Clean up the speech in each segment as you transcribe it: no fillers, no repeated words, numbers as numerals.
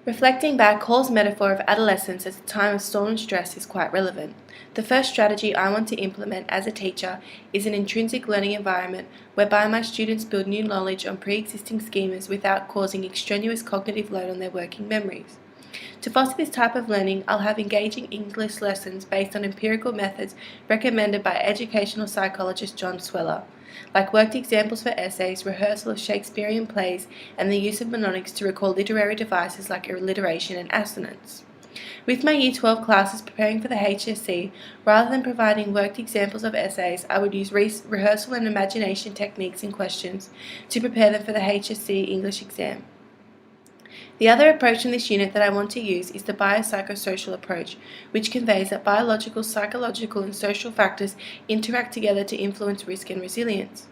Reflecting back, Hall's metaphor of adolescence as a time of storm and stress is quite relevant. The first strategy I want to implement as a teacher is an intrinsic learning environment whereby my students build new knowledge on pre-existing schemas without causing extraneous cognitive load on their working memories. To foster this type of learning, I'll have engaging English lessons based on empirical methods recommended by educational psychologist John Sweller, like worked examples for essays, rehearsal of Shakespearean plays, and the use of mnemonics to recall literary devices like alliteration and assonance. With my Year 12 classes preparing for the HSC, rather than providing worked examples of essays, I would use rehearsal and imagination techniques and questions to prepare them for the HSC English exam. The other approach in this unit that I want to use is the biopsychosocial approach, which conveys that biological, psychological, and social factors interact together to influence risk and resilience.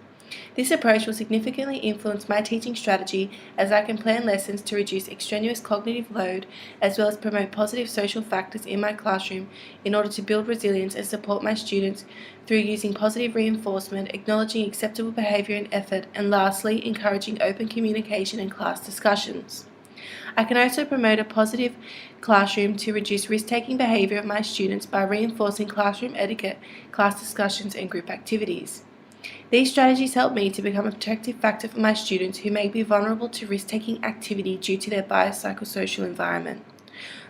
This approach will significantly influence my teaching strategy as I can plan lessons to reduce extraneous cognitive load as well as promote positive social factors in my classroom in order to build resilience and support my students through using positive reinforcement, acknowledging acceptable behaviour and effort, and lastly, encouraging open communication and class discussions. I can also promote a positive classroom to reduce risk-taking behaviour of my students by reinforcing classroom etiquette, class discussions, and group activities. These strategies help me to become a protective factor for my students who may be vulnerable to risk-taking activity due to their biopsychosocial environment.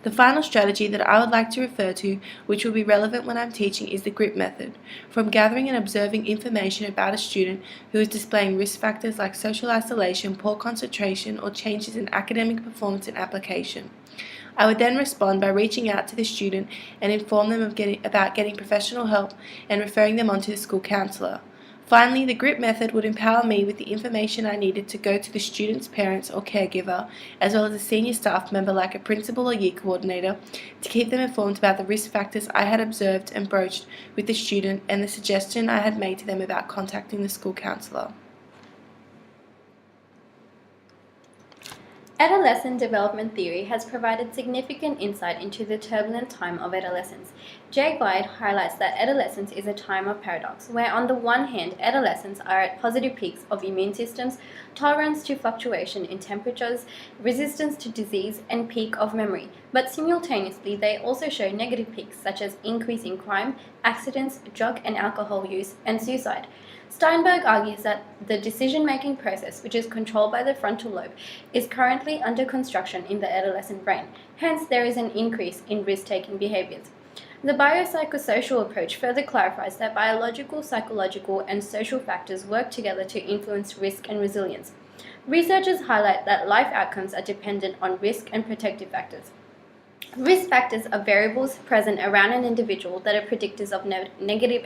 The final strategy that I would like to refer to, which will be relevant when I'm teaching, is the GRIP method. From gathering and observing information about a student who is displaying risk factors like social isolation, poor concentration, or changes in academic performance and application, I would then respond by reaching out to the student and inform them about getting professional help and referring them on to the school counsellor. Finally, the GRIP method would empower me with the information I needed to go to the student's parents or caregiver, as well as a senior staff member like a principal or year coordinator, to keep them informed about the risk factors I had observed and broached with the student and the suggestion I had made to them about contacting the school counsellor. Adolescent development theory has provided significant insight into the turbulent time of adolescence. Jay Glide highlights that adolescence is a time of paradox, where on the one hand, adolescents are at positive peaks of immune systems, tolerance to fluctuation in temperatures, resistance to disease, and peak of memory. But simultaneously, they also show negative peaks such as increase in crime, accidents, drug and alcohol use, and suicide. Steinberg argues that the decision-making process, which is controlled by the frontal lobe, is currently under construction in the adolescent brain. Hence, there is an increase in risk-taking behaviors. The biopsychosocial approach further clarifies that biological, psychological, and social factors work together to influence risk and resilience. Researchers highlight that life outcomes are dependent on risk and protective factors. Risk factors are variables present around an individual that are predictors of negative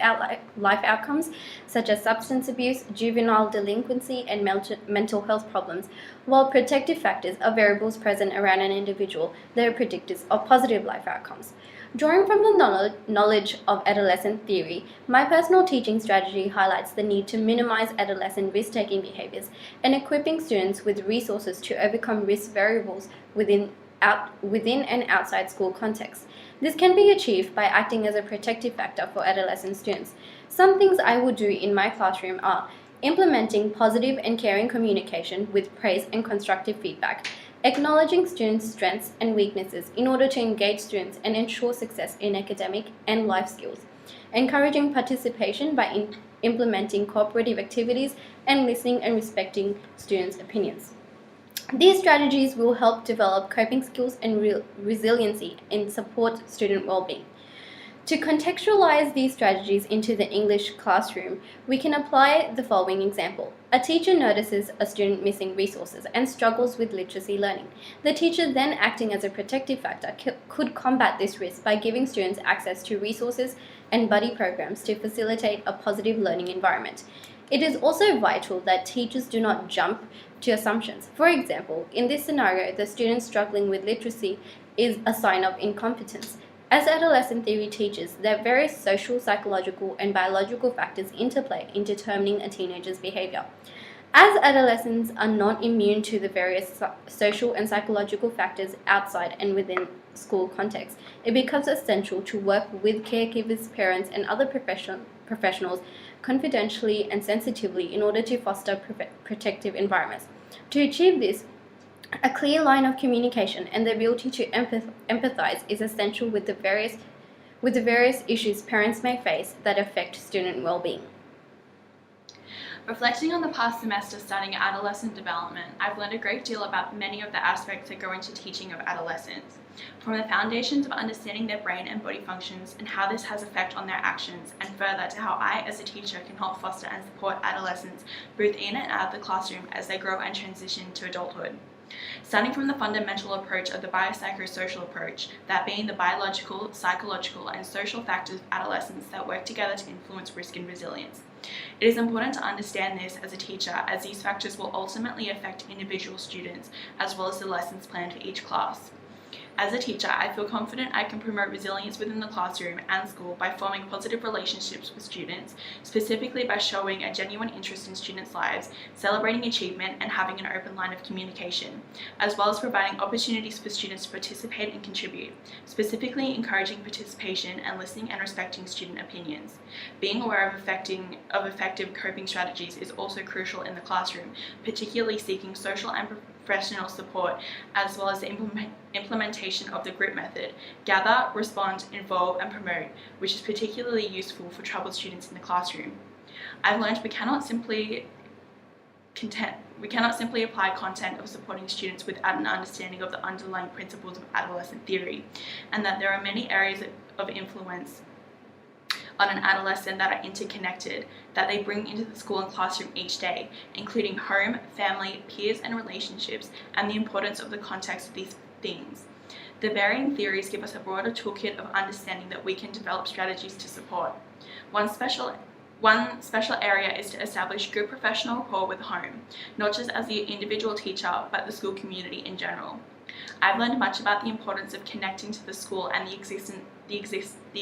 life outcomes, such as substance abuse, juvenile delinquency, and mental health problems, while protective factors are variables present around an individual that are predictors of positive life outcomes. Drawing from the knowledge of adolescent theory, my personal teaching strategy highlights the need to minimize adolescent risk-taking behaviors and equipping students with resources to overcome risk variables within and outside school contexts. This can be achieved by acting as a protective factor for adolescent students. Some things I will do in my classroom are implementing positive and caring communication with praise and constructive feedback, acknowledging students' strengths and weaknesses in order to engage students and ensure success in academic and life skills, encouraging participation by implementing cooperative activities, and listening and respecting students' opinions. These strategies will help develop coping skills and resiliency and support student well-being. To contextualize these strategies into the English classroom, we can apply the following example. A teacher notices a student missing resources and struggles with literacy learning. The teacher, then acting as a protective factor, could combat this risk by giving students access to resources and buddy programs to facilitate a positive learning environment. It is also vital that teachers do not jump to assumptions. For example, in this scenario, the student struggling with literacy is a sign of incompetence. As adolescent theory teaches, there are various social, psychological, and biological factors interplay in determining a teenager's behavior. As adolescents are not immune to the various social and psychological factors outside and within school contexts, it becomes essential to work with caregivers, parents, and other professionals confidentially and sensitively in order to foster protective environments. To achieve this, A clear line of communication and the ability to empathize is essential with the various issues parents may face that affect student well-being. Reflecting on the past semester studying adolescent development, I've learned a great deal about many of the aspects that go into teaching of adolescents, from the foundations of understanding their brain and body functions and how this has effect on their actions, and further to how I, as a teacher, can help foster and support adolescents both in and out of the classroom as they grow and transition to adulthood. Starting from the fundamental approach of the biopsychosocial approach, that being the biological, psychological, and social factors of adolescence that work together to influence risk and resilience. It is important to understand this as a teacher, as these factors will ultimately affect individual students as well as the lessons planned for each class. As a teacher, I feel confident I can promote resilience within the classroom and school by forming positive relationships with students, specifically by showing a genuine interest in students' lives, celebrating achievement, and having an open line of communication, as well as providing opportunities for students to participate and contribute, specifically encouraging participation and listening and respecting student opinions. Being aware of effective coping strategies is also crucial in the classroom, particularly seeking social and professional support, as well as the implementation of the group method: gather, respond, involve, and promote, which is particularly useful for troubled students in the classroom. I've learned we cannot simply apply content of supporting students without an understanding of the underlying principles of adolescent theory, and that there are many areas of influence on an adolescent that are interconnected, that they bring into the school and classroom each day, including home, family, peers, and relationships, and the importance of the context of these things. The varying theories give us a broader toolkit of understanding that we can develop strategies to support. One special area is to establish good professional rapport with home, not just as the individual teacher, but the school community in general. I've learned much about the importance of connecting to the school and the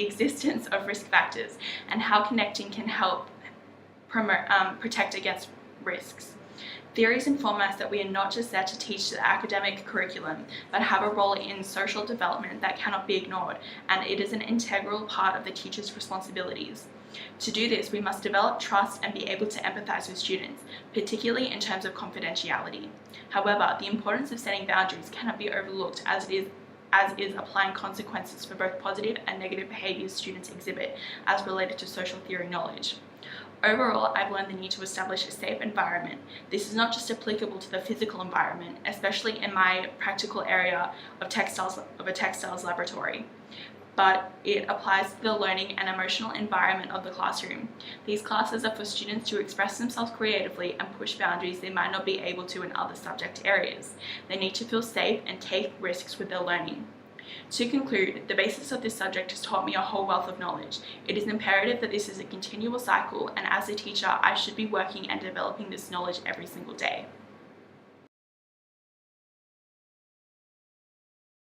existence of risk factors, and how connecting can help protect against risks. Theories inform us that we are not just there to teach the academic curriculum, but have a role in social development that cannot be ignored, and it is an integral part of the teacher's responsibilities. To do this, we must develop trust and be able to empathize with students, particularly in terms of confidentiality. However, the importance of setting boundaries cannot be overlooked, as is applying consequences for both positive and negative behaviors students exhibit as related to social theory knowledge. Overall, I've learned the need to establish a safe environment. This is not just applicable to the physical environment, especially in my practical area of a textiles laboratory, but it applies to the learning and emotional environment of the classroom. These classes are for students to express themselves creatively and push boundaries they might not be able to in other subject areas. They need to feel safe and take risks with their learning. To conclude, the basis of this subject has taught me a whole wealth of knowledge. It is imperative that this is a continual cycle, and as a teacher, I should be working and developing this knowledge every single day.